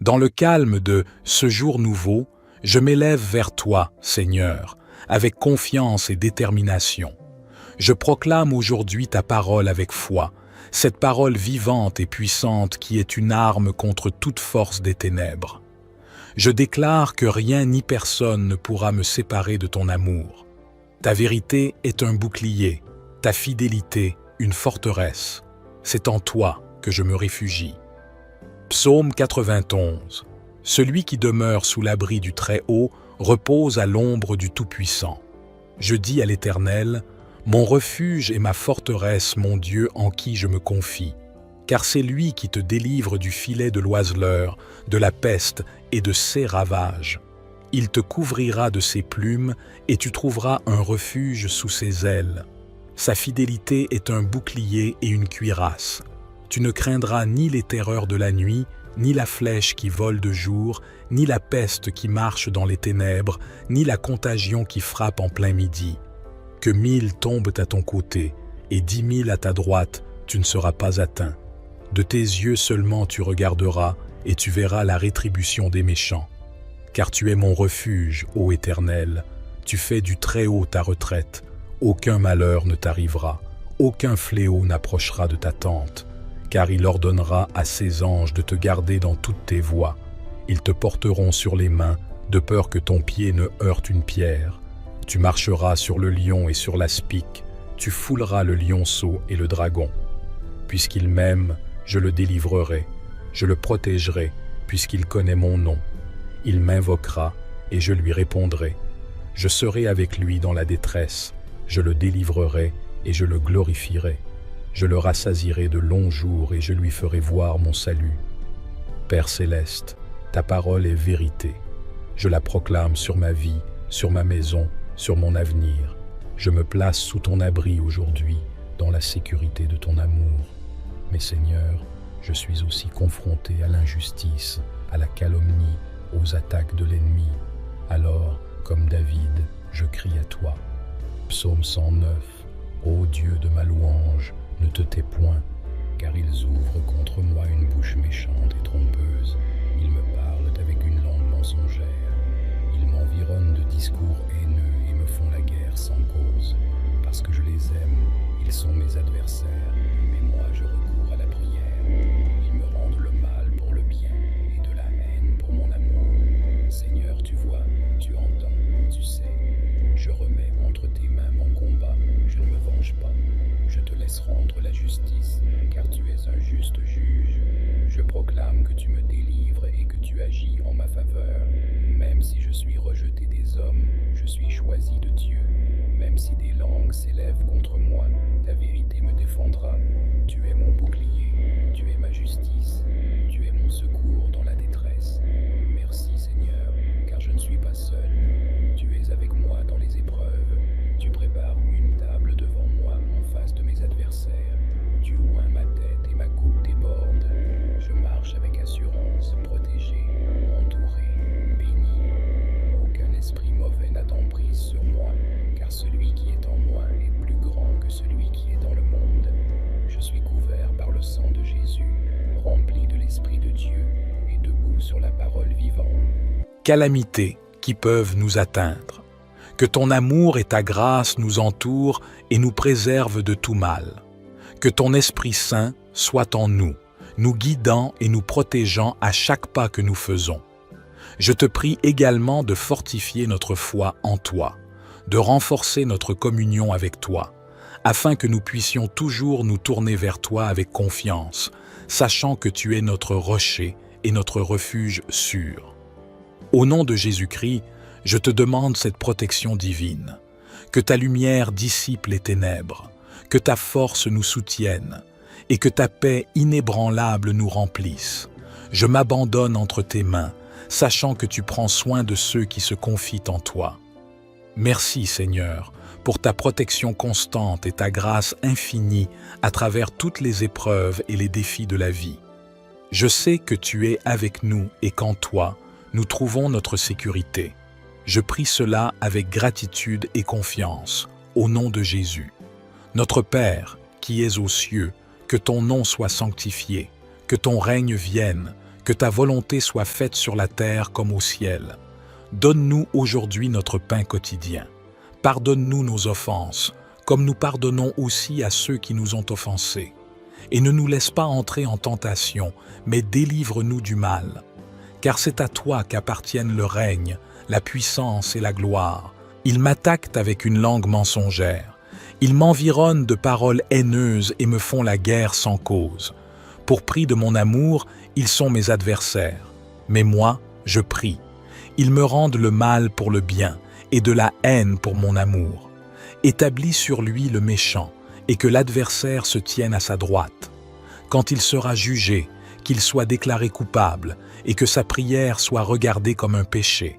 Dans le calme de ce jour nouveau, je m'élève vers toi, Seigneur, avec confiance et détermination. Je proclame aujourd'hui ta parole avec foi, cette parole vivante et puissante qui est une arme contre toute force des ténèbres. Je déclare que rien ni personne ne pourra me séparer de ton amour. Ta vérité est un bouclier, ta fidélité une forteresse. C'est en toi que je me réfugie. Psaume 91. Celui qui demeure sous l'abri du Très-Haut repose à l'ombre du Tout-Puissant. Je dis à l'Éternel, mon refuge et ma forteresse, mon Dieu en qui je me confie. Car c'est lui qui te délivre du filet de l'oiseleur, de la peste et de ses ravages. Il te couvrira de ses plumes et tu trouveras un refuge sous ses ailes. Sa fidélité est un bouclier et une cuirasse. Tu ne craindras ni les terreurs de la nuit, ni la flèche qui vole de jour, ni la peste qui marche dans les ténèbres, ni la contagion qui frappe en plein midi. Que 1000 tombent à ton côté et 10 000 à ta droite, tu ne seras pas atteint. De tes yeux seulement tu regarderas et tu verras la rétribution des méchants. Car tu es mon refuge, ô Éternel, tu fais du Très-Haut ta retraite. Aucun malheur ne t'arrivera, aucun fléau n'approchera de ta tente, car il ordonnera à ses anges de te garder dans toutes tes voies. Ils te porteront sur les mains, de peur que ton pied ne heurte une pierre. Tu marcheras sur le lion et sur l'aspic, tu fouleras le lionceau et le dragon. Puisqu'il m'aime, je le délivrerai, je le protégerai, puisqu'il connaît mon nom. Il m'invoquera, et je lui répondrai. Je serai avec lui dans la détresse, je le délivrerai, et je le glorifierai. Je le rassasierai de longs jours, et je lui ferai voir mon salut. Père céleste, ta parole est vérité. Je la proclame sur ma vie, sur ma maison, sur mon avenir. Je me place sous ton abri aujourd'hui, dans la sécurité de ton amour. Mais Seigneur, je suis aussi confronté à l'injustice, à la calomnie, aux attaques de l'ennemi. Alors, comme David, je crie à toi. Psaume 109. Ô Dieu de ma louange, ne te tais point, car ils ouvrent contre moi une bouche méchante et trompeuse. Ils me parlent avec une langue mensongère. Ils m'environnent de discours haineux et me font la guerre sans cause. Parce que je les aime, ils sont mes adversaires, mais moi je recours à la prière. Ils me rendent le mal pour le bien et de la haine pour mon amour. Seigneur, tu vois, tu entends, tu sais. Je remets entre tes mains mon combat, je ne me venge pas. Je te laisse rendre la justice, car tu es un juste juge. Je proclame que tu me délivres et que tu agis en ma faveur. Même si je suis rejeté des hommes, je suis choisi de Dieu. Même si des langues s'élèvent contre moi, ta vérité me défendra. Tu es mon bouclier, tu es ma justice, tu es mon secours dans la détresse. Merci Seigneur, car je ne suis pas seul. Tu es avec moi dans les épreuves. Tu prépares une table devant moi en face de mes adversaires. Tu oins ma tête et ma coupe déborde. Je marche avec assurance, protégé, entouré, béni. Aucun esprit mauvais n'a d'emprise sur moi, car celui qui est en moi est plus grand que celui qui est dans le monde. Je suis couvert par le sang de Jésus, rempli de l'Esprit de Dieu et debout sur la parole vivante. Calamités qui peuvent nous atteindre. Que ton amour et ta grâce nous entourent et nous préservent de tout mal. Que ton Esprit Saint soit en nous, nous guidant et nous protégeant à chaque pas que nous faisons. Je te prie également de fortifier notre foi en toi, de renforcer notre communion avec toi, afin que nous puissions toujours nous tourner vers toi avec confiance, sachant que tu es notre rocher et notre refuge sûr. Au nom de Jésus-Christ, je te demande cette protection divine, que ta lumière dissipe les ténèbres, que ta force nous soutienne et que ta paix inébranlable nous remplisse. Je m'abandonne entre tes mains, sachant que tu prends soin de ceux qui se confient en toi. Merci Seigneur, pour ta protection constante et ta grâce infinie à travers toutes les épreuves et les défis de la vie. Je sais que tu es avec nous et qu'en toi, nous trouvons notre sécurité. Je prie cela avec gratitude et confiance, au nom de Jésus. Notre Père, qui es aux cieux, que ton nom soit sanctifié, que ton règne vienne, que ta volonté soit faite sur la terre comme au ciel. Donne-nous aujourd'hui notre pain quotidien. Pardonne-nous nos offenses, comme nous pardonnons aussi à ceux qui nous ont offensés. Et ne nous laisse pas entrer en tentation, mais délivre-nous du mal. Car c'est à toi qu'appartiennent le règne, la puissance et la gloire. Ils m'attaquent avec une langue mensongère. Ils m'environnent de paroles haineuses et me font la guerre sans cause. Pour prix de mon amour, ils sont mes adversaires. Mais moi, je prie. Ils me rendent le mal pour le bien et de la haine pour mon amour. Établis sur lui le méchant et que l'adversaire se tienne à sa droite. Quand il sera jugé, qu'il soit déclaré coupable et que sa prière soit regardée comme un péché.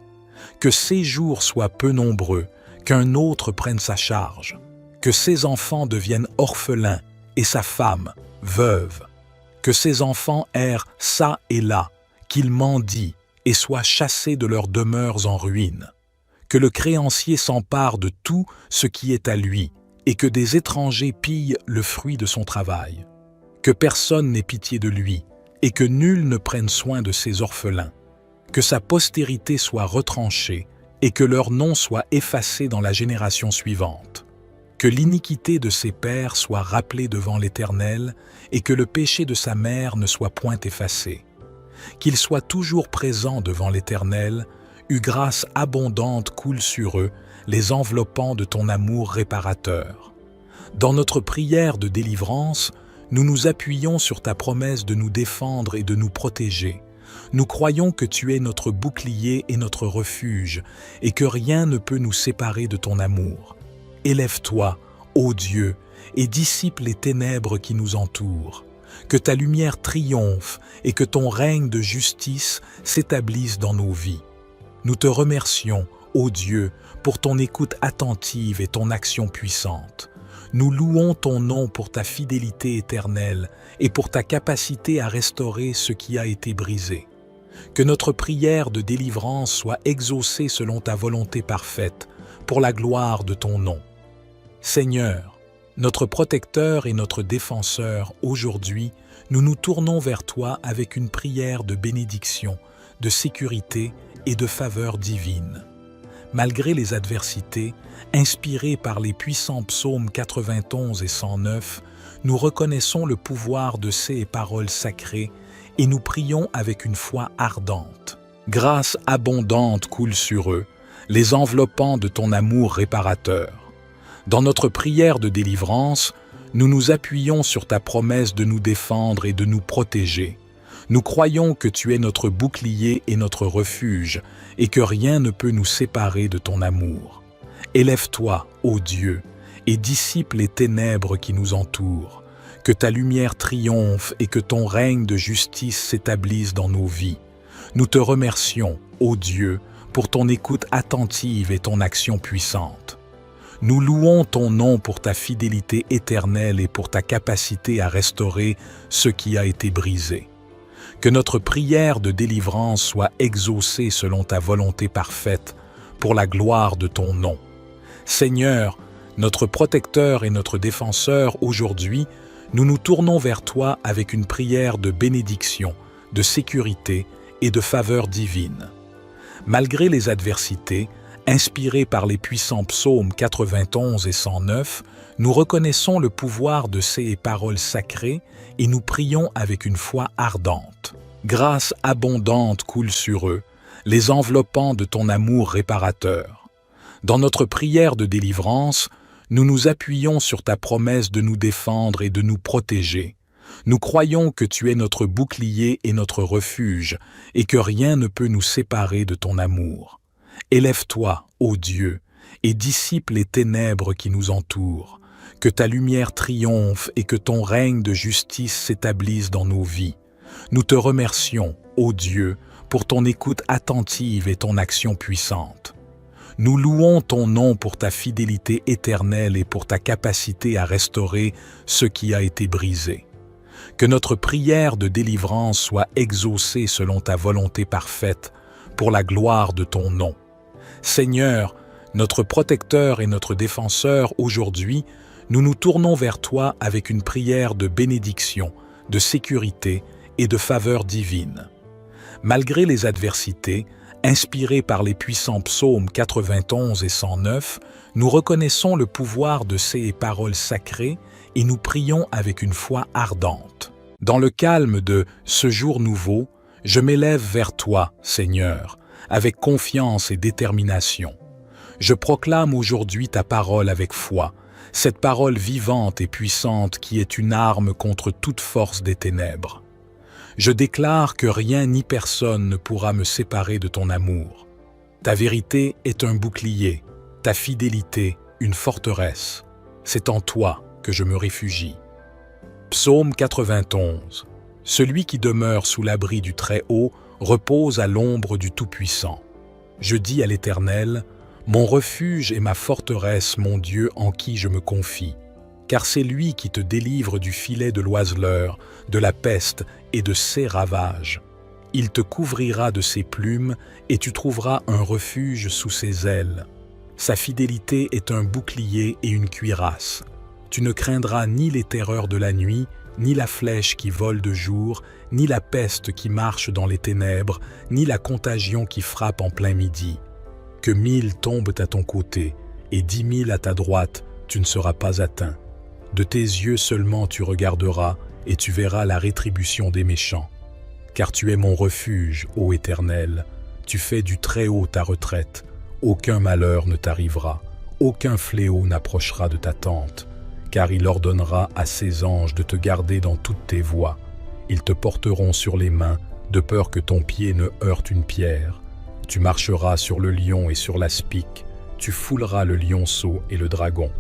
Que ses jours soient peu nombreux, qu'un autre prenne sa charge. Que ses enfants deviennent orphelins et sa femme, veuve. Que ses enfants errent çà et là, qu'ils mendient et soient chassés de leurs demeures en ruine. Que le créancier s'empare de tout ce qui est à lui et que des étrangers pillent le fruit de son travail. Que personne n'ait pitié de lui et que nul ne prenne soin de ses orphelins. Que sa postérité soit retranchée et que leur nom soit effacé dans la génération suivante. Que l'iniquité de ses pères soit rappelée devant l'Éternel et que le péché de sa mère ne soit point effacé. Qu'il soit toujours présent devant l'Éternel, une grâce abondante coule sur eux, les enveloppant de ton amour réparateur. Dans notre prière de délivrance, nous nous appuyons sur ta promesse de nous défendre et de nous protéger. Nous croyons que tu es notre bouclier et notre refuge, et que rien ne peut nous séparer de ton amour. Élève-toi, ô Dieu, et dissipe les ténèbres qui nous entourent. Que ta lumière triomphe et que ton règne de justice s'établisse dans nos vies. Nous te remercions, ô Dieu, pour ton écoute attentive et ton action puissante. Nous louons ton nom pour ta fidélité éternelle et pour ta capacité à restaurer ce qui a été brisé. Que notre prière de délivrance soit exaucée selon ta volonté parfaite, pour la gloire de ton nom. Seigneur, notre protecteur et notre défenseur, aujourd'hui, nous nous tournons vers toi avec une prière de bénédiction, de sécurité et de faveur divine. Malgré les adversités, inspirés par les puissants psaumes 91 et 109, nous reconnaissons le pouvoir de ces paroles sacrées et nous prions avec une foi ardente. Grâce abondante coule sur eux, les enveloppant de ton amour réparateur. Dans notre prière de délivrance, nous nous appuyons sur ta promesse de nous défendre et de nous protéger. Nous croyons que tu es notre bouclier et notre refuge, et que rien ne peut nous séparer de ton amour. Élève-toi, ô Dieu, et dissipe les ténèbres qui nous entourent. Que ta lumière triomphe et que ton règne de justice s'établisse dans nos vies. Nous te remercions, ô Dieu, pour ton écoute attentive et ton action puissante. Nous louons ton nom pour ta fidélité éternelle et pour ta capacité à restaurer ce qui a été brisé. Que notre prière de délivrance soit exaucée selon ta volonté parfaite, pour la gloire de ton nom. Seigneur, notre protecteur et notre défenseur, aujourd'hui, nous nous tournons vers toi avec une prière de bénédiction, de sécurité et de faveur divine. Malgré les adversités, inspirés par les puissants psaumes 91 et 109, nous reconnaissons le pouvoir de ces paroles sacrées et nous prions avec une foi ardente. Grâce abondante coule sur eux, les enveloppant de ton amour réparateur. Dans notre prière de délivrance, nous nous appuyons sur ta promesse de nous défendre et de nous protéger. Nous croyons que tu es notre bouclier et notre refuge, et que rien ne peut nous séparer de ton amour. Élève-toi, ô Dieu, et dissipe les ténèbres qui nous entourent. Que ta lumière triomphe et que ton règne de justice s'établisse dans nos vies. Nous te remercions, ô Dieu, pour ton écoute attentive et ton action puissante. Nous louons ton nom pour ta fidélité éternelle et pour ta capacité à restaurer ce qui a été brisé. Que notre prière de délivrance soit exaucée selon ta volonté parfaite, pour la gloire de ton nom. Seigneur, notre protecteur et notre défenseur, aujourd'hui, nous nous tournons vers toi avec une prière de bénédiction, de sécurité et de faveur divine. Malgré les adversités, inspirés par les puissants psaumes 91 et 109, nous reconnaissons le pouvoir de ces paroles sacrées et nous prions avec une foi ardente. Dans le calme de ce jour nouveau, je m'élève vers toi, Seigneur, avec confiance et détermination. Je proclame aujourd'hui ta parole avec foi, cette parole vivante et puissante qui est une arme contre toute force des ténèbres. Je déclare que rien ni personne ne pourra me séparer de ton amour. Ta vérité est un bouclier, ta fidélité une forteresse. C'est en toi que je me réfugie. Psaume 91. Celui qui demeure sous l'abri du Très-Haut repose à l'ombre du Tout-Puissant. Je dis à l'Éternel, mon refuge et ma forteresse, mon Dieu en qui je me confie. Car c'est lui qui te délivre du filet de l'oiseleur, de la peste et de ses ravages. Il te couvrira de ses plumes et tu trouveras un refuge sous ses ailes. Sa fidélité est un bouclier et une cuirasse. Tu ne craindras ni les terreurs de la nuit, ni la flèche qui vole de jour, ni la peste qui marche dans les ténèbres, ni la contagion qui frappe en plein midi. Que 1000 tombent à ton côté et 10 000 à ta droite, tu ne seras pas atteint. De tes yeux seulement tu regarderas et tu verras la rétribution des méchants. Car tu es mon refuge, ô Éternel, tu fais du Très-Haut ta retraite. Aucun malheur ne t'arrivera, aucun fléau n'approchera de ta tente, car il ordonnera à ses anges de te garder dans toutes tes voies. Ils te porteront sur les mains, de peur que ton pied ne heurte une pierre. Tu marcheras sur le lion et sur l'aspic, tu fouleras le lionceau et le dragon.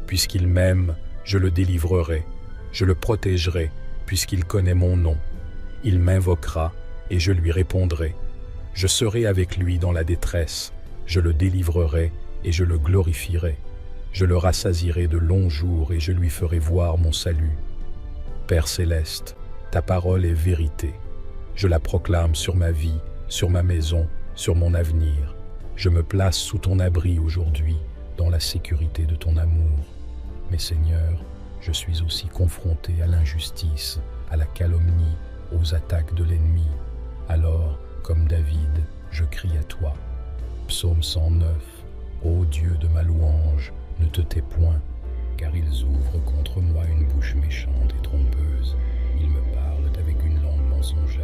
Puisqu'il m'aime, je le délivrerai, je le protégerai, puisqu'il connaît mon nom. Il m'invoquera, et je lui répondrai. Je serai avec lui dans la détresse, je le délivrerai, et je le glorifierai. Je le rassasierai de longs jours, et je lui ferai voir mon salut. Père céleste, ta parole est vérité. Je la proclame sur ma vie, sur ma maison, sur mon avenir. Je me place sous ton abri aujourd'hui, dans la sécurité de ton amour. Mais Seigneur, je suis aussi confronté à l'injustice, à la calomnie, aux attaques de l'ennemi. Alors, comme David, je crie à toi. Psaume 109. Ô Dieu de ma louange, ne te tais point, car ils ouvrent contre moi une bouche méchante et trompeuse. Ils me parlent avec une langue mensongère.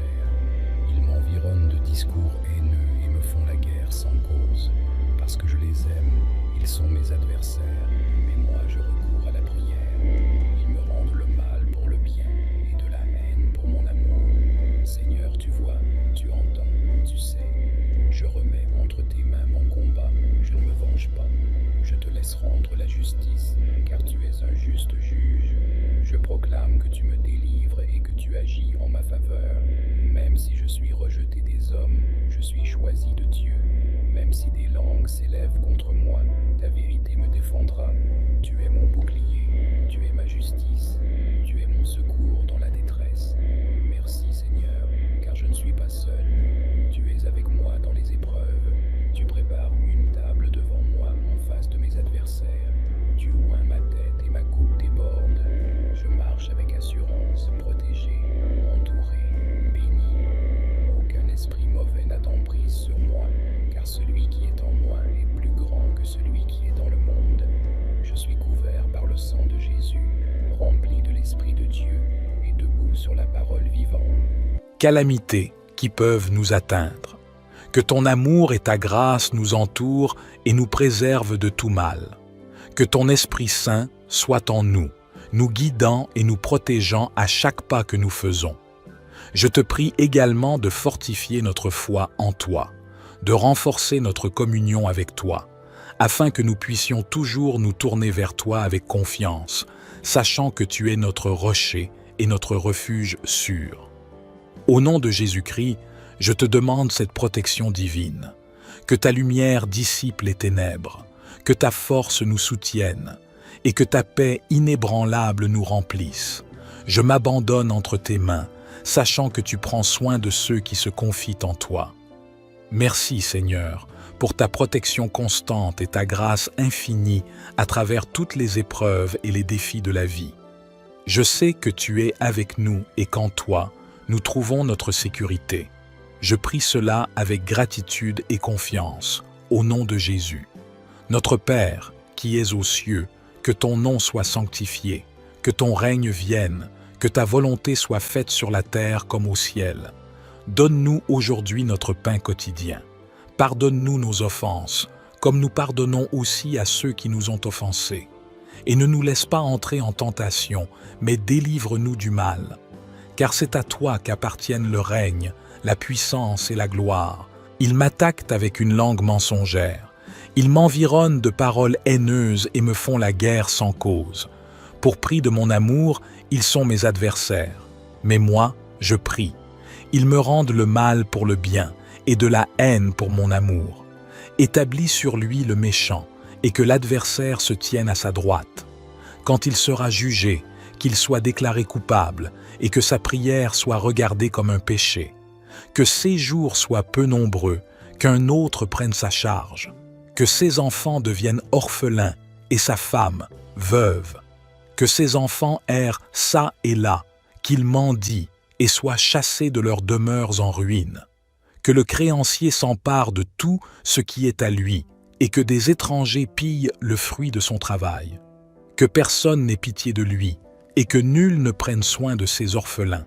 Ils m'environnent de discours haineux et me font la guerre sans cause. Parce que je les aime, ils sont mes adversaires, mais moi je recours à la prière. Ils me rendent le mal pour le bien et de la haine pour mon amour. Seigneur, tu vois, tu entends, tu sais. Je remets entre tes mains mon combat, je ne me venge pas. Je te laisse rendre la justice, car tu es un juste juge. Je proclame que tu me délivres et que tu agis en ma faveur. Même si je suis rejeté des hommes, je suis choisi de Dieu. Même si des langues s'élèvent contre moi, ta vérité me défendra. Tu es mon bouclier, tu es ma justice, tu es mon secours dans la détresse. Merci Seigneur, car je ne suis pas seul. Tu es avec moi dans les épreuves. Tu prépares une table devant moi en face de mes adversaires. Tu oins ma tête et ma coupe déborde. Je marche avec assurance, protégé, entouré, béni. Aucun esprit mauvais n'a d'emprise sur moi, car celui qui est en moi est plus grand que celui qui est dans le monde. Je suis couvert par le sang de Jésus, rempli de l'Esprit de Dieu et debout sur la parole vivante. Calamités qui peuvent nous atteindre. Que ton amour et ta grâce nous entourent et nous préservent de tout mal. Que ton Esprit Saint soit en nous, nous guidant et nous protégeant à chaque pas que nous faisons. Je te prie également de fortifier notre foi en toi, de renforcer notre communion avec toi, afin que nous puissions toujours nous tourner vers toi avec confiance, sachant que tu es notre rocher et notre refuge sûr. Au nom de Jésus-Christ, je te demande cette protection divine, que ta lumière dissipe les ténèbres, que ta force nous soutienne et que ta paix inébranlable nous remplisse. Je m'abandonne entre tes mains, sachant que tu prends soin de ceux qui se confient en toi. Merci Seigneur, pour ta protection constante et ta grâce infinie à travers toutes les épreuves et les défis de la vie. Je sais que tu es avec nous et qu'en toi, nous trouvons notre sécurité. Je prie cela avec gratitude et confiance, au nom de Jésus. Notre Père, qui es aux cieux, que ton nom soit sanctifié, que ton règne vienne, que ta volonté soit faite sur la terre comme au ciel. Donne-nous aujourd'hui notre pain quotidien. Pardonne-nous nos offenses, comme nous pardonnons aussi à ceux qui nous ont offensés. Et ne nous laisse pas entrer en tentation, mais délivre-nous du mal. Car c'est à toi qu'appartiennent le règne, la puissance et la gloire. Ils m'attaquent avec une langue mensongère. Ils m'environnent de paroles haineuses et me font la guerre sans cause. Pour prix de mon amour, ils sont mes adversaires. Mais moi, je prie. Ils me rendent le mal pour le bien et de la haine pour mon amour. Établis sur lui le méchant et que l'adversaire se tienne à sa droite. Quand il sera jugé, qu'il soit déclaré coupable et que sa prière soit regardée comme un péché. Que ses jours soient peu nombreux, qu'un autre prenne sa charge. Que ses enfants deviennent orphelins et sa femme, veuve. Que ses enfants errent çà et là, qu'ils mendient et soient chassés de leurs demeures en ruine. Que le créancier s'empare de tout ce qui est à lui et que des étrangers pillent le fruit de son travail. Que personne n'ait pitié de lui et que nul ne prenne soin de ses orphelins.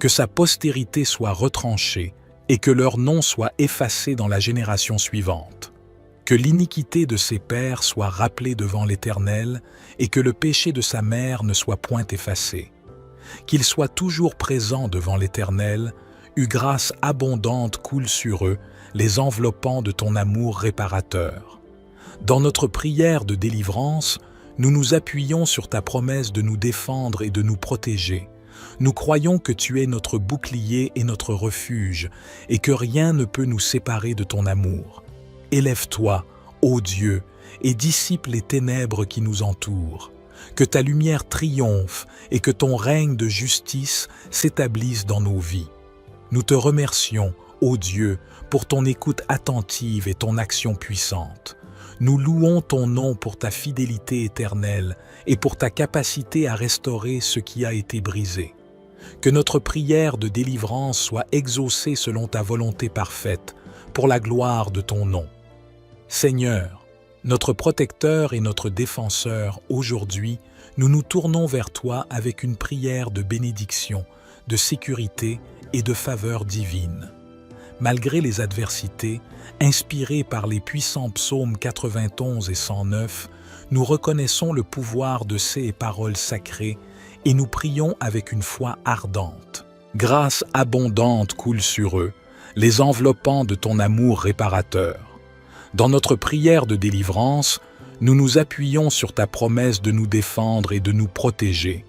Que sa postérité soit retranchée et que leur nom soit effacé dans la génération suivante. Que l'iniquité de ses pères soit rappelée devant l'Éternel et que le péché de sa mère ne soit point effacé. Qu'il soit toujours présent devant l'Éternel, une grâce abondante coule sur eux, les enveloppant de ton amour réparateur. Dans notre prière de délivrance, nous nous appuyons sur ta promesse de nous défendre et de nous protéger. Nous croyons que tu es notre bouclier et notre refuge, et que rien ne peut nous séparer de ton amour. Élève-toi, ô Dieu, et dissipe les ténèbres qui nous entourent. Que ta lumière triomphe et que ton règne de justice s'établisse dans nos vies. Nous te remercions, ô Dieu, pour ton écoute attentive et ton action puissante. Nous louons ton nom pour ta fidélité éternelle et pour ta capacité à restaurer ce qui a été brisé. Que notre prière de délivrance soit exaucée selon ta volonté parfaite, pour la gloire de ton nom. Seigneur, notre protecteur et notre défenseur, aujourd'hui, nous nous tournons vers toi avec une prière de bénédiction, de sécurité et de faveur divine. Malgré les adversités, inspirés par les puissants psaumes 91 et 109, nous reconnaissons le pouvoir de ces paroles sacrées et nous prions avec une foi ardente. Grâce abondante coule sur eux, les enveloppant de ton amour réparateur. Dans notre prière de délivrance, nous nous appuyons sur ta promesse de nous défendre et de nous protéger.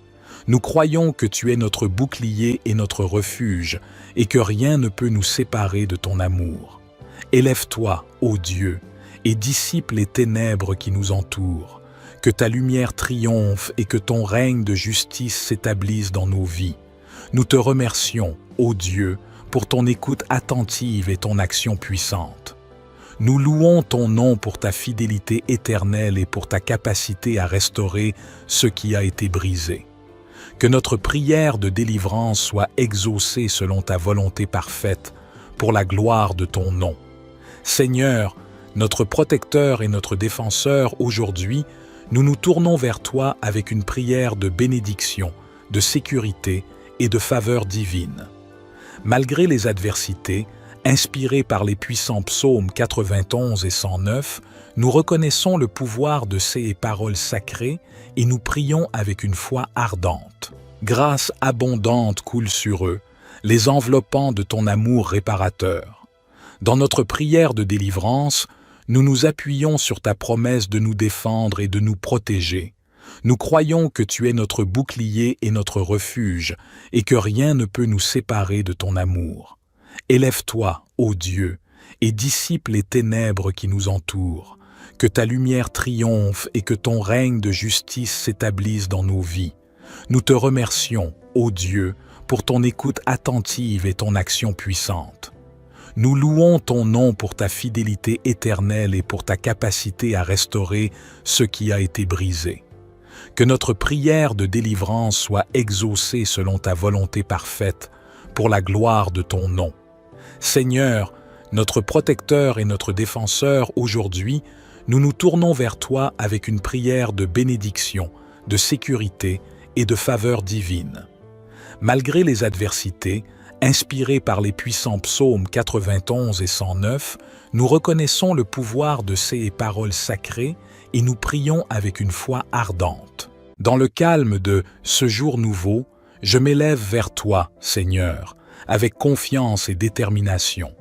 Nous croyons que tu es notre bouclier et notre refuge, et que rien ne peut nous séparer de ton amour. Élève-toi, ô Dieu, et dissipe les ténèbres qui nous entourent. Que ta lumière triomphe et que ton règne de justice s'établisse dans nos vies. Nous te remercions, ô Dieu, pour ton écoute attentive et ton action puissante. Nous louons ton nom pour ta fidélité éternelle et pour ta capacité à restaurer ce qui a été brisé. Que notre prière de délivrance soit exaucée selon ta volonté parfaite, pour la gloire de ton nom. Seigneur, notre protecteur et notre défenseur, aujourd'hui, nous nous tournons vers toi avec une prière de bénédiction, de sécurité et de faveur divine. Malgré les adversités, inspirés par les puissants psaumes 91 et 109, nous reconnaissons le pouvoir de ces paroles sacrées et nous prions avec une foi ardente. Grâce abondante coule sur eux, les enveloppant de ton amour réparateur. Dans notre prière de délivrance, nous nous appuyons sur ta promesse de nous défendre et de nous protéger. Nous croyons que tu es notre bouclier et notre refuge, et que rien ne peut nous séparer de ton amour. Élève-toi, ô Dieu, et dissipe les ténèbres qui nous entourent. Que ta lumière triomphe et que ton règne de justice s'établisse dans nos vies. Nous te remercions, ô Dieu, pour ton écoute attentive et ton action puissante. Nous louons ton nom pour ta fidélité éternelle et pour ta capacité à restaurer ce qui a été brisé. Que notre prière de délivrance soit exaucée selon ta volonté parfaite, pour la gloire de ton nom. Seigneur, notre protecteur et notre défenseur, aujourd'hui, nous nous tournons vers toi avec une prière de bénédiction, de sécurité et de faveur divine. Malgré les adversités, inspirés par les puissants psaumes 91 et 109, nous reconnaissons le pouvoir de ces paroles sacrées et nous prions avec une foi ardente. Dans le calme de ce jour nouveau, je m'élève vers toi, Seigneur, avec confiance et détermination.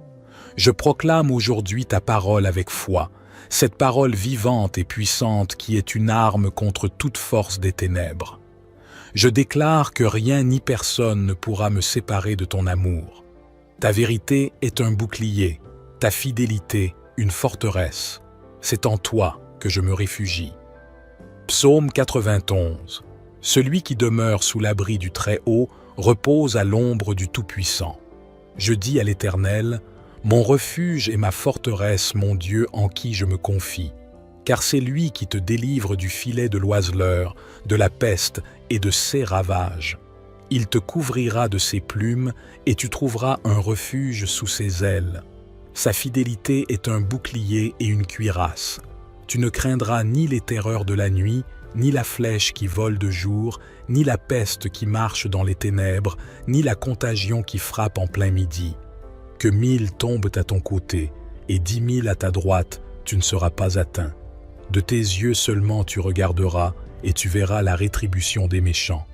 Je proclame aujourd'hui ta parole avec foi, cette parole vivante et puissante qui est une arme contre toute force des ténèbres. Je déclare que rien ni personne ne pourra me séparer de ton amour. Ta vérité est un bouclier, ta fidélité une forteresse. C'est en toi que je me réfugie. Psaume 91. Celui qui demeure sous l'abri du Très-Haut repose à l'ombre du Tout-Puissant. Je dis à l'Éternel, mon refuge et ma forteresse, mon Dieu en qui je me confie. Car c'est lui qui te délivre du filet de l'oiseleur, de la peste et de ses ravages. Il te couvrira de ses plumes et tu trouveras un refuge sous ses ailes. Sa fidélité est un bouclier et une cuirasse. Tu ne craindras ni les terreurs de la nuit, ni la flèche qui vole de jour, ni la peste qui marche dans les ténèbres, ni la contagion qui frappe en plein midi. Que 1000 tombent à ton côté et 10 000 à ta droite, tu ne seras pas atteint. De tes yeux seulement tu regarderas et tu verras la rétribution des méchants.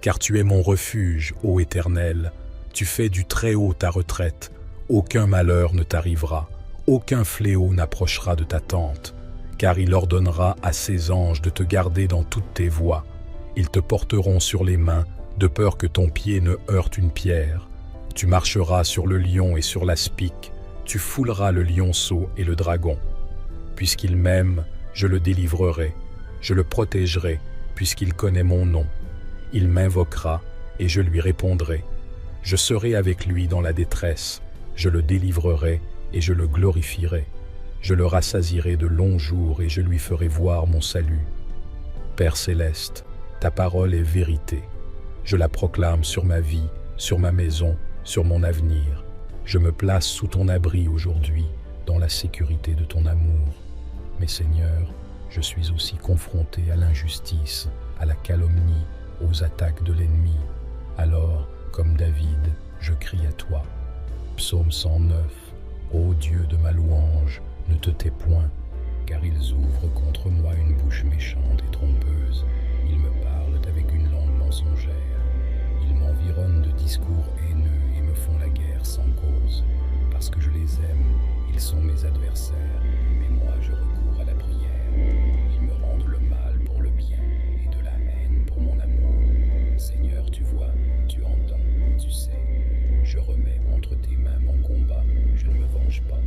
Car tu es mon refuge, ô Éternel, tu fais du Très-Haut ta retraite, aucun malheur ne t'arrivera, aucun fléau n'approchera de ta tente, car il ordonnera à ses anges de te garder dans toutes tes voies. Ils te porteront sur les mains, de peur que ton pied ne heurte une pierre. Tu marcheras sur le lion et sur l'aspic, tu fouleras le lionceau et le dragon. Puisqu'il m'aime, je le délivrerai, je le protégerai, puisqu'il connaît mon nom. Il m'invoquera, et je lui répondrai. Je serai avec lui dans la détresse, je le délivrerai, et je le glorifierai. Je le rassasierai de longs jours, et je lui ferai voir mon salut. Père céleste, ta parole est vérité. Je la proclame sur ma vie, sur ma maison, sur mon avenir. Je me place sous ton abri aujourd'hui, dans la sécurité de ton amour. Mais Seigneur, je suis aussi confronté à l'injustice, à la calomnie, aux attaques de l'ennemi. Alors, comme David, je crie à toi. Psaume 109. Ô Dieu de ma louange, ne te tais point, car ils ouvrent contre moi une bouche méchante et trompeuse. Ils me parlent avec une langue mensongère. Ils m'environnent de discours haineux et me font la guerre sans cause. Parce que je les aime, ils sont mes adversaires, mais moi je recours à la prière. Ils me rendent le mal pour le bien et de la haine pour mon amour. Seigneur, tu vois, tu entends, tu sais. Je remets entre tes mains mon combat, je ne me venge pas.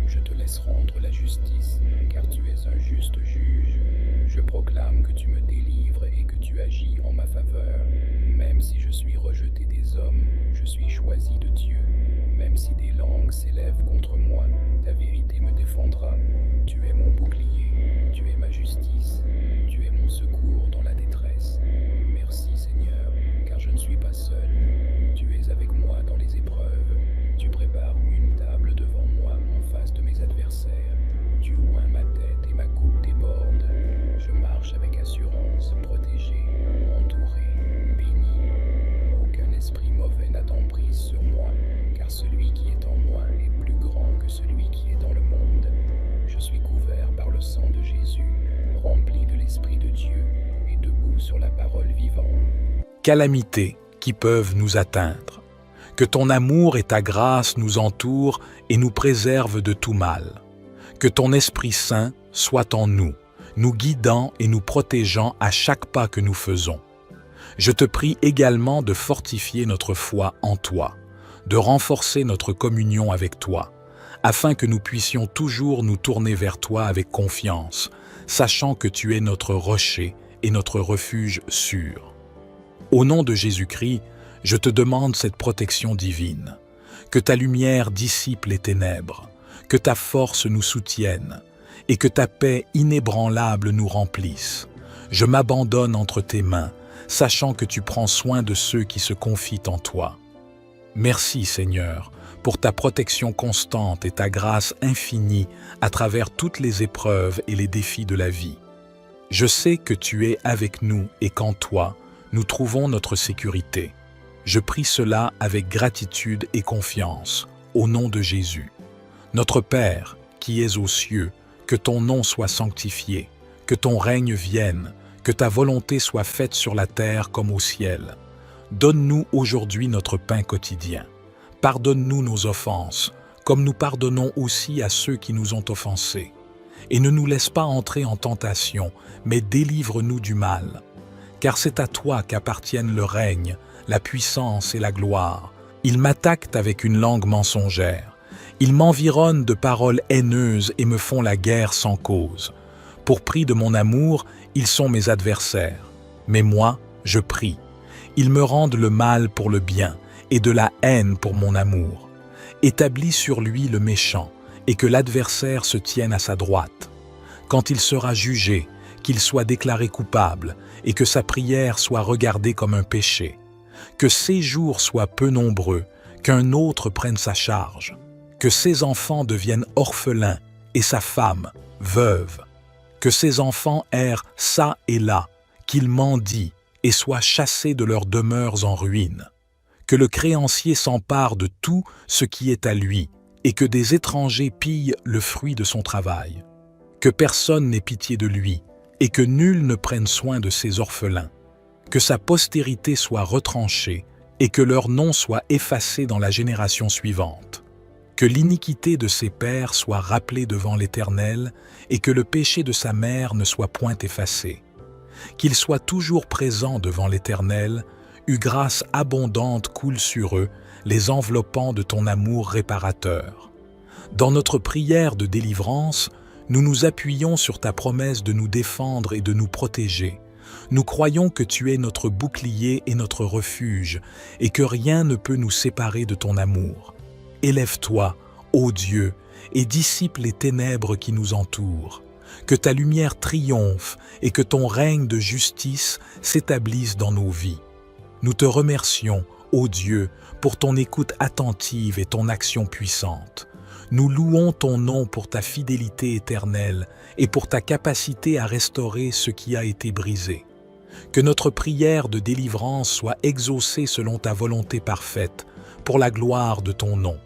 Je te laisse rendre la justice, car tu es un juste juge. Je proclame que tu me délivres et que tu agis en ma faveur. Même si je suis rejeté des hommes, je suis choisi de Dieu. Même si des langues s'élèvent contre moi, ta vérité me défendra. Tu es mon bouclier, tu es ma justice, tu es mon secours dans la détresse. Merci Seigneur, car je ne suis pas seul. Tu es avec moi dans les épreuves. Tu prépares une table devant moi en face de mes adversaires. Tu oins ma tête et ma coupe déborde. Je marche avec assurance, protégé, entouré, béni. Aucun esprit mauvais n'a d'emprise sur moi, car celui qui est en moi est plus grand que celui qui est dans le monde. Je suis couvert par le sang de Jésus, rempli de l'Esprit de Dieu et debout sur la parole vivante. Calamités qui peuvent nous atteindre. Que ton amour et ta grâce nous entourent et nous préservent de tout mal. Que ton Esprit Saint soit en nous, nous guidant et nous protégeant à chaque pas que nous faisons. Je te prie également de fortifier notre foi en toi, de renforcer notre communion avec toi, afin que nous puissions toujours nous tourner vers toi avec confiance, sachant que tu es notre rocher et notre refuge sûr. Au nom de Jésus-Christ, je te demande cette protection divine, que ta lumière dissipe les ténèbres, que ta force nous soutienne et que ta paix inébranlable nous remplisse. Je m'abandonne entre tes mains, sachant que tu prends soin de ceux qui se confient en toi. Merci Seigneur pour ta protection constante et ta grâce infinie à travers toutes les épreuves et les défis de la vie. Je sais que tu es avec nous et qu'en toi, nous trouvons notre sécurité. Je prie cela avec gratitude et confiance, au nom de Jésus. Notre Père, qui es aux cieux, que ton nom soit sanctifié, que ton règne vienne, que ta volonté soit faite sur la terre comme au ciel. Donne-nous aujourd'hui notre pain quotidien. Pardonne-nous nos offenses, comme nous pardonnons aussi à ceux qui nous ont offensés. Et ne nous laisse pas entrer en tentation, mais délivre-nous du mal. Car c'est à toi qu'appartiennent le règne, la puissance et la gloire. Ils m'attaquent avec une langue mensongère. Ils m'environnent de paroles haineuses et me font la guerre sans cause. Pour prix de mon amour, ils sont mes adversaires. Mais moi, je prie. Ils me rendent le mal pour le bien et de la haine pour mon amour. Établis sur lui le méchant et que l'adversaire se tienne à sa droite. Quand il sera jugé, qu'il soit déclaré coupable et que sa prière soit regardée comme un péché. Que ses jours soient peu nombreux, qu'un autre prenne sa charge. Que ses enfants deviennent orphelins et sa femme, veuve. Que ses enfants errent çà et là, qu'ils mendient et soient chassés de leurs demeures en ruine. Que le créancier s'empare de tout ce qui est à lui et que des étrangers pillent le fruit de son travail. Que personne n'ait pitié de lui et que nul ne prenne soin de ses orphelins. Que sa postérité soit retranchée et que leur nom soit effacé dans la génération suivante. Que l'iniquité de ses pères soit rappelée devant l'Éternel et que le péché de sa mère ne soit point effacé. Qu'il soit toujours présent devant l'Éternel, une grâce abondante coule sur eux, les enveloppant de ton amour réparateur. Dans notre prière de délivrance, nous nous appuyons sur ta promesse de nous défendre et de nous protéger. Nous croyons que tu es notre bouclier et notre refuge, et que rien ne peut nous séparer de ton amour. Élève-toi, ô Dieu, et dissipe les ténèbres qui nous entourent. Que ta lumière triomphe et que ton règne de justice s'établisse dans nos vies. Nous te remercions, ô Dieu, pour ton écoute attentive et ton action puissante. Nous louons ton nom pour ta fidélité éternelle et pour ta capacité à restaurer ce qui a été brisé. Que notre prière de délivrance soit exaucée selon ta volonté parfaite, pour la gloire de ton nom.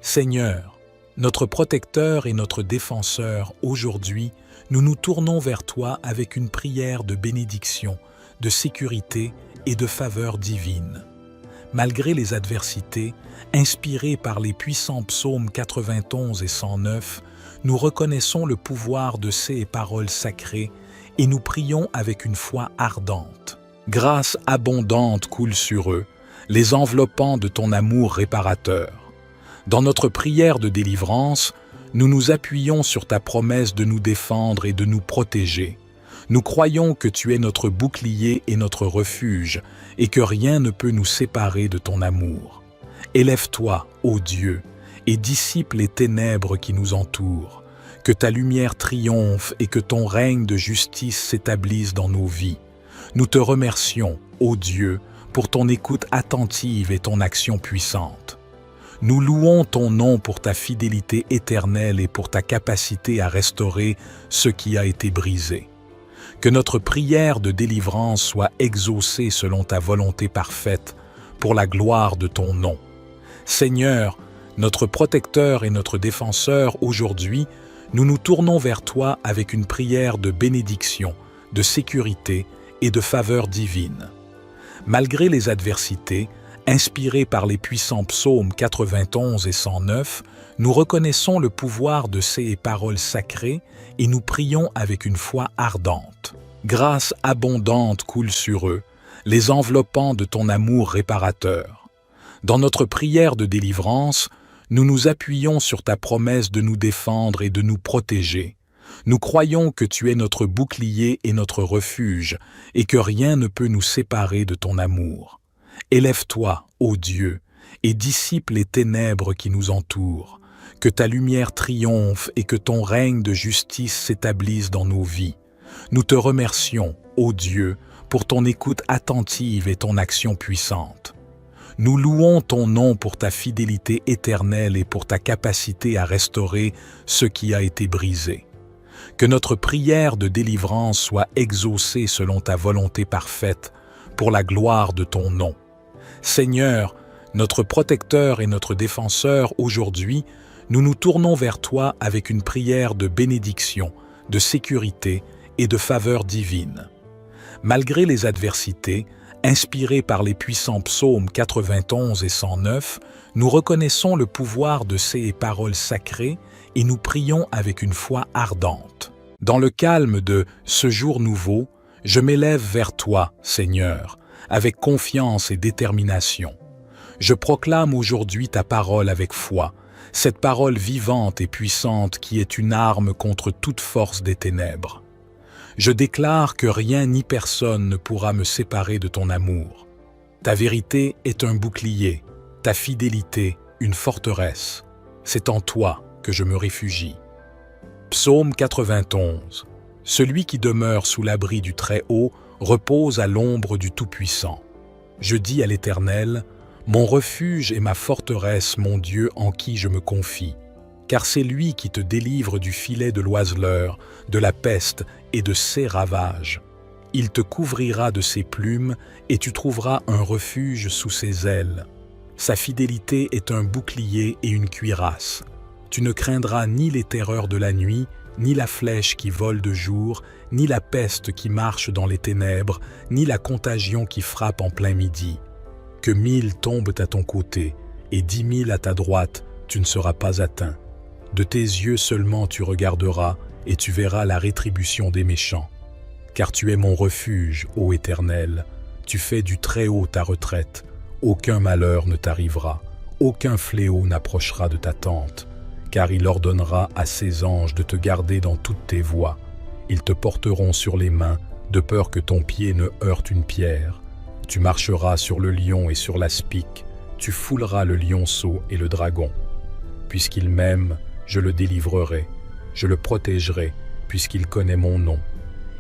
Seigneur, notre protecteur et notre défenseur, aujourd'hui, nous nous tournons vers toi avec une prière de bénédiction, de sécurité et de faveur divine. Malgré les adversités, inspirés par les puissants psaumes 91 et 109, nous reconnaissons le pouvoir de ces paroles sacrées et nous prions avec une foi ardente. Grâce abondante coule sur eux, les enveloppant de ton amour réparateur. Dans notre prière de délivrance, nous nous appuyons sur ta promesse de nous défendre et de nous protéger. Nous croyons que tu es notre bouclier et notre refuge, et que rien ne peut nous séparer de ton amour. Élève-toi, ô Dieu, et dissipe les ténèbres qui nous entourent. Que ta lumière triomphe et que ton règne de justice s'établisse dans nos vies. Nous te remercions, ô Dieu, pour ton écoute attentive et ton action puissante. Nous louons ton nom pour ta fidélité éternelle et pour ta capacité à restaurer ce qui a été brisé. Que notre prière de délivrance soit exaucée selon ta volonté parfaite, pour la gloire de ton nom. Seigneur, notre protecteur et notre défenseur, aujourd'hui, nous nous tournons vers toi avec une prière de bénédiction, de sécurité et de faveur divine. Malgré les adversités, inspirés par les puissants psaumes 91 et 109, nous reconnaissons le pouvoir de ces paroles sacrées et nous prions avec une foi ardente. Grâce abondante coule sur eux, les enveloppant de ton amour réparateur. Dans notre prière de délivrance, nous nous appuyons sur ta promesse de nous défendre et de nous protéger. Nous croyons que tu es notre bouclier et notre refuge, et que rien ne peut nous séparer de ton amour. Élève-toi, ô Dieu, et dissipe les ténèbres qui nous entourent. Que ta lumière triomphe et que ton règne de justice s'établisse dans nos vies. Nous te remercions, ô Dieu, pour ton écoute attentive et ton action puissante. Nous louons ton nom pour ta fidélité éternelle et pour ta capacité à restaurer ce qui a été brisé. Que notre prière de délivrance soit exaucée selon ta volonté parfaite, pour la gloire de ton nom. Seigneur, notre protecteur et notre défenseur, aujourd'hui, nous nous tournons vers toi avec une prière de bénédiction, de sécurité et de faveur divine. Malgré les adversités, inspirés par les puissants psaumes 91 et 109, nous reconnaissons le pouvoir de ces paroles sacrées et nous prions avec une foi ardente. Dans le calme de ce jour nouveau, je m'élève vers toi, Seigneur, avec confiance et détermination. Je proclame aujourd'hui ta parole avec foi, cette parole vivante et puissante qui est une arme contre toute force des ténèbres. Je déclare que rien ni personne ne pourra me séparer de ton amour. Ta vérité est un bouclier, ta fidélité une forteresse. C'est en toi que je me réfugie. Psaume 91. Celui qui demeure sous l'abri du Très-Haut repose à l'ombre du Tout-Puissant. Je dis à l'Éternel, mon refuge et ma forteresse, mon Dieu en qui je me confie. Car c'est lui qui te délivre du filet de l'oiseleur, de la peste et de ses ravages. Il te couvrira de ses plumes et tu trouveras un refuge sous ses ailes. Sa fidélité est un bouclier et une cuirasse. Tu ne craindras ni les terreurs de la nuit, ni la flèche qui vole de jour, ni la peste qui marche dans les ténèbres, ni la contagion qui frappe en plein midi. Que 1000 tombent à ton côté et 10 000 à ta droite, tu ne seras pas atteint. De tes yeux seulement tu regarderas et tu verras la rétribution des méchants. Car tu es mon refuge, ô Éternel, tu fais du Très-Haut ta retraite, aucun malheur ne t'arrivera, aucun fléau n'approchera de ta tente, car il ordonnera à ses anges de te garder dans toutes tes voies. Ils te porteront sur les mains, de peur que ton pied ne heurte une pierre. Tu marcheras sur le lion et sur l'aspic, tu fouleras le lionceau et le dragon. Puisqu'il m'aime, je le délivrerai, je le protégerai, puisqu'il connaît mon nom.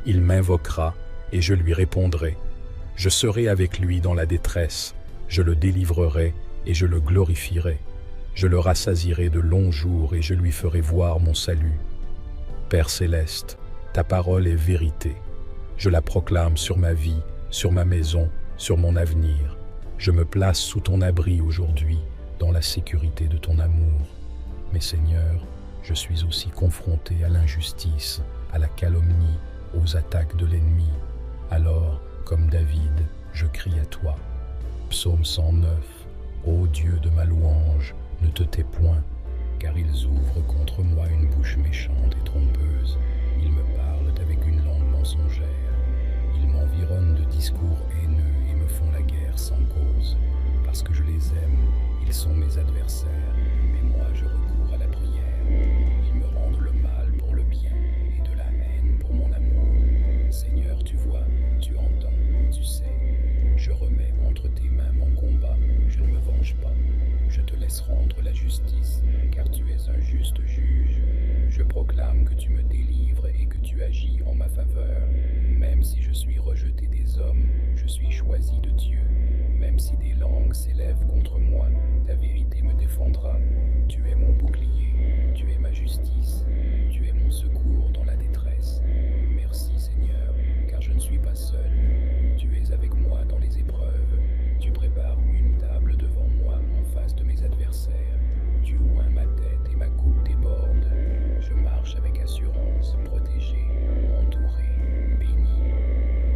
Il m'invoquera, et je lui répondrai. Je serai avec lui dans la détresse, je le délivrerai, et je le glorifierai. Je le rassasierai de longs jours, et je lui ferai voir mon salut. Père céleste, ta parole est vérité. Je la proclame sur ma vie, sur ma maison, sur mon avenir. Je me place sous ton abri aujourd'hui, dans la sécurité de ton amour. Mais Seigneur, je suis aussi confronté à l'injustice, à la calomnie, aux attaques de l'ennemi. Alors, comme David, je crie à toi. Psaume 109. Ô Dieu de ma louange, ne te tais point, car ils ouvrent contre moi une bouche méchante et trompeuse. Ils me parlent avec une langue mensongère. Ils m'environnent de discours haineux et me font la guerre sans cause. Parce que je les aime, ils sont mes adversaires, mais moi je recours à la prière. Ils me rendent le mal pour le bien et de la haine pour mon amour. Seigneur, tu vois, tu entends, tu sais. Je remets entre tes mains mon combat, je ne me venge pas. Je te laisse rendre la justice, car tu es un juste juge. Je proclame que tu me délivres et que tu agis en ma faveur. Même si je suis rejeté des hommes, je suis choisi de Dieu. Même si des langues s'élèvent contre moi, ta vérité me défendra. Tu es mon bouclier, tu es ma justice, tu es mon secours dans la détresse. Merci Seigneur, car je ne suis pas seul. Tu es avec moi dans les épreuves. Tu prépares une table devant moi en face de mes adversaires. Tu oins ma tête et ma coupe déborde. Je marche avec assurance, protégé, entouré, béni.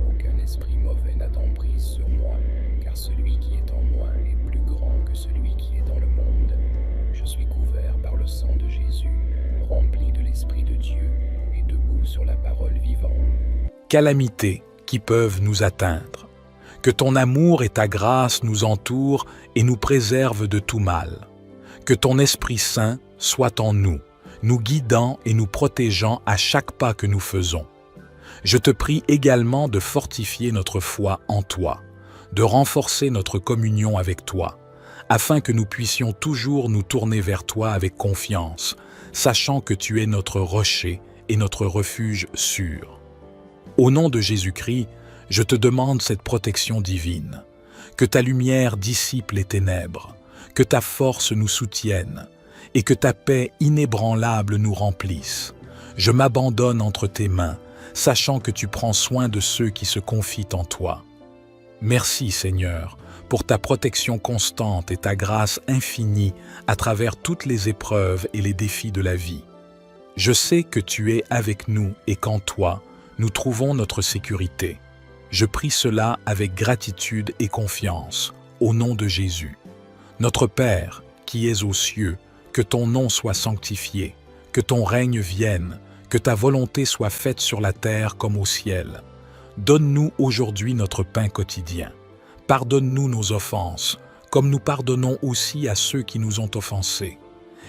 Aucun esprit mauvais n'a d'emprise sur moi, car celui qui est en moi est plus grand que celui qui est dans le monde. Je suis couvert par le sang de Jésus, rempli de l'Esprit de Dieu et debout sur la parole vivante. Calamités qui peuvent nous atteindre. Que ton amour et ta grâce nous entourent et nous préservent de tout mal. Que ton Esprit Saint soit en nous, nous guidant et nous protégeant à chaque pas que nous faisons. Je te prie également de fortifier notre foi en toi, de renforcer notre communion avec toi, afin que nous puissions toujours nous tourner vers toi avec confiance, sachant que tu es notre rocher et notre refuge sûr. Au nom de Jésus-Christ, je te demande cette protection divine. Que ta lumière dissipe les ténèbres, que ta force nous soutienne, et que ta paix inébranlable nous remplisse. Je m'abandonne entre tes mains, sachant que tu prends soin de ceux qui se confient en toi. Merci Seigneur, pour ta protection constante et ta grâce infinie à travers toutes les épreuves et les défis de la vie. Je sais que tu es avec nous et qu'en toi, nous trouvons notre sécurité. Je prie cela avec gratitude et confiance, au nom de Jésus. Notre Père, qui es aux cieux, que ton nom soit sanctifié, que ton règne vienne, que ta volonté soit faite sur la terre comme au ciel. Donne-nous aujourd'hui notre pain quotidien. Pardonne-nous nos offenses, comme nous pardonnons aussi à ceux qui nous ont offensés.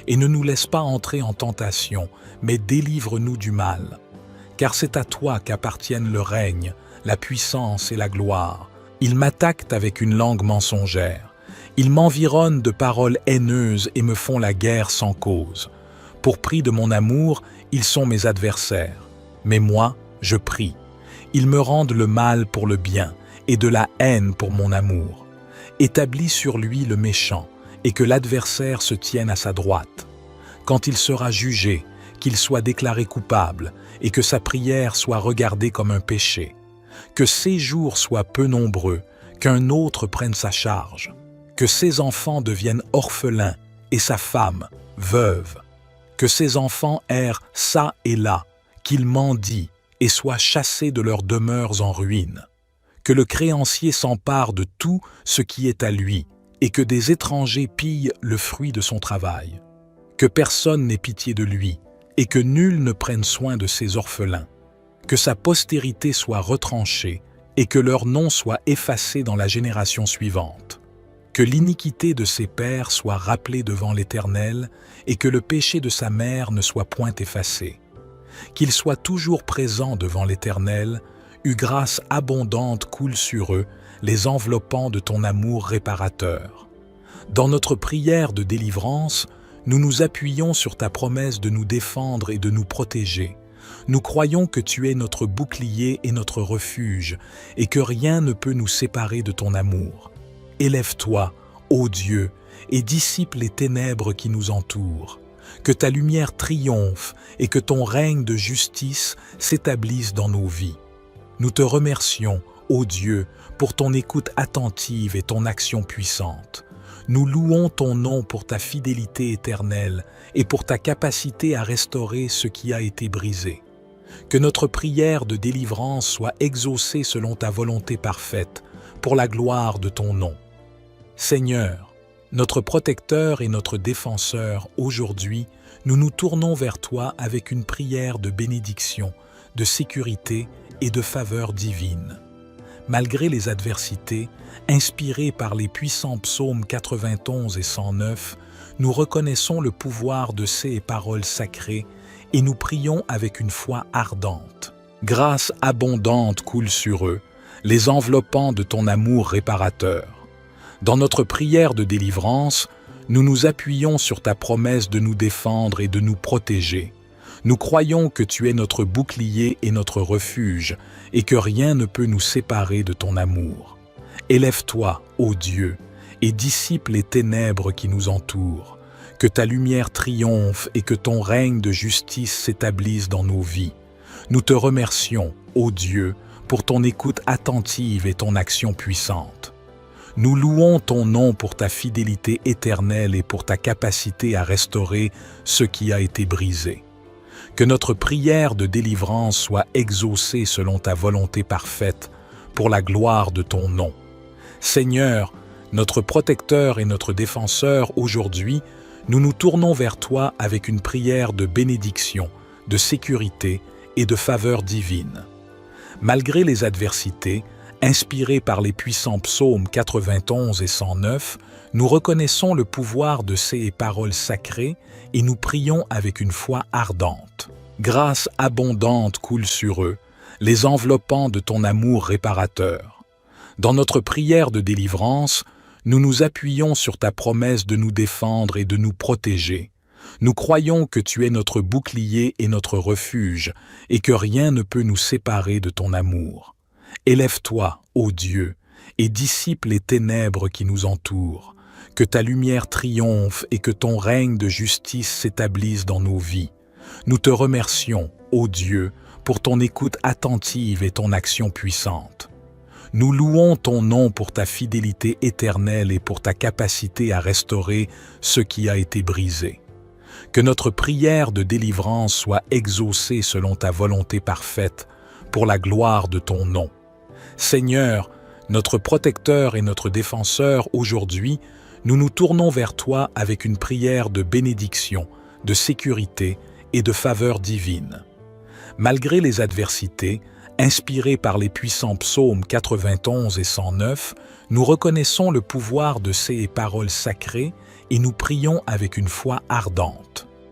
Et ne nous laisse pas entrer en tentation, mais délivre-nous du mal. Car c'est à toi qu'appartiennent le règne, la puissance et la gloire. Ils m'attaquent avec une langue mensongère. Ils m'environnent de paroles haineuses et me font la guerre sans cause. Pour prix de mon amour, ils sont mes adversaires. Mais moi, je prie. Ils me rendent le mal pour le bien et de la haine pour mon amour. Établis sur lui le méchant et que l'adversaire se tienne à sa droite. Quand il sera jugé, qu'il soit déclaré coupable et que sa prière soit regardée comme un péché. Que ses jours soient peu nombreux, qu'un autre prenne sa charge. Que ses enfants deviennent orphelins et sa femme, veuve. Que ses enfants errent çà et là, qu'ils mendient et soient chassés de leurs demeures en ruine. Que le créancier s'empare de tout ce qui est à lui et que des étrangers pillent le fruit de son travail. Que personne n'ait pitié de lui et que nul ne prenne soin de ses orphelins. Que sa postérité soit retranchée et que leur nom soit effacé dans la génération suivante. Que l'iniquité de ses pères soit rappelée devant l'Éternel et que le péché de sa mère ne soit point effacé. Qu'il soit toujours présent devant l'Éternel, une grâce abondante coule sur eux, les enveloppant de ton amour réparateur. Dans notre prière de délivrance, nous nous appuyons sur ta promesse de nous défendre et de nous protéger. Nous croyons que tu es notre bouclier et notre refuge, et que rien ne peut nous séparer de ton amour. Élève-toi, ô Dieu, et dissipe les ténèbres qui nous entourent. Que ta lumière triomphe et que ton règne de justice s'établisse dans nos vies. Nous te remercions, ô Dieu, pour ton écoute attentive et ton action puissante. Nous louons ton nom pour ta fidélité éternelle et pour ta capacité à restaurer ce qui a été brisé. Que notre prière de délivrance soit exaucée selon ta volonté parfaite, pour la gloire de ton nom. Seigneur, notre protecteur et notre défenseur, aujourd'hui, nous nous tournons vers toi avec une prière de bénédiction, de sécurité et de faveur divine. Malgré les adversités, inspirés par les puissants psaumes 91 et 109, nous reconnaissons le pouvoir de ces paroles sacrées et nous prions avec une foi ardente. Grâce abondante coule sur eux, les enveloppant de ton amour réparateur. Dans notre prière de délivrance, nous nous appuyons sur ta promesse de nous défendre et de nous protéger. Nous croyons que tu es notre bouclier et notre refuge, et que rien ne peut nous séparer de ton amour. Élève-toi, ô Dieu, et dissipe les ténèbres qui nous entourent. Que ta lumière triomphe et que ton règne de justice s'établisse dans nos vies. Nous te remercions, ô Dieu, pour ton écoute attentive et ton action puissante. Nous louons ton nom pour ta fidélité éternelle et pour ta capacité à restaurer ce qui a été brisé. Que notre prière de délivrance soit exaucée selon ta volonté parfaite, pour la gloire de ton nom. Seigneur, notre protecteur et notre défenseur, aujourd'hui, nous nous tournons vers toi avec une prière de bénédiction, de sécurité et de faveur divine. Malgré les adversités, inspirés par les puissants psaumes 91 et 109, nous reconnaissons le pouvoir de ces paroles sacrées et nous prions avec une foi ardente. Grâce abondante coule sur eux, les enveloppant de ton amour réparateur. Dans notre prière de délivrance, nous nous appuyons sur ta promesse de nous défendre et de nous protéger. Nous croyons que tu es notre bouclier et notre refuge, et que rien ne peut nous séparer de ton amour. Élève-toi, ô Dieu, et dissipe les ténèbres qui nous entourent. Que ta lumière triomphe et que ton règne de justice s'établisse dans nos vies. Nous te remercions, ô Dieu, pour ton écoute attentive et ton action puissante. Nous louons ton nom pour ta fidélité éternelle et pour ta capacité à restaurer ce qui a été brisé. Que notre prière de délivrance soit exaucée selon ta volonté parfaite, pour la gloire de ton nom. Seigneur, notre protecteur et notre défenseur, aujourd'hui, nous nous tournons vers toi avec une prière de bénédiction, de sécurité et de faveur divine. Malgré les adversités, inspirés par les puissants psaumes 91 et 109, nous reconnaissons le pouvoir de ces paroles sacrées et nous prions avec une foi ardente.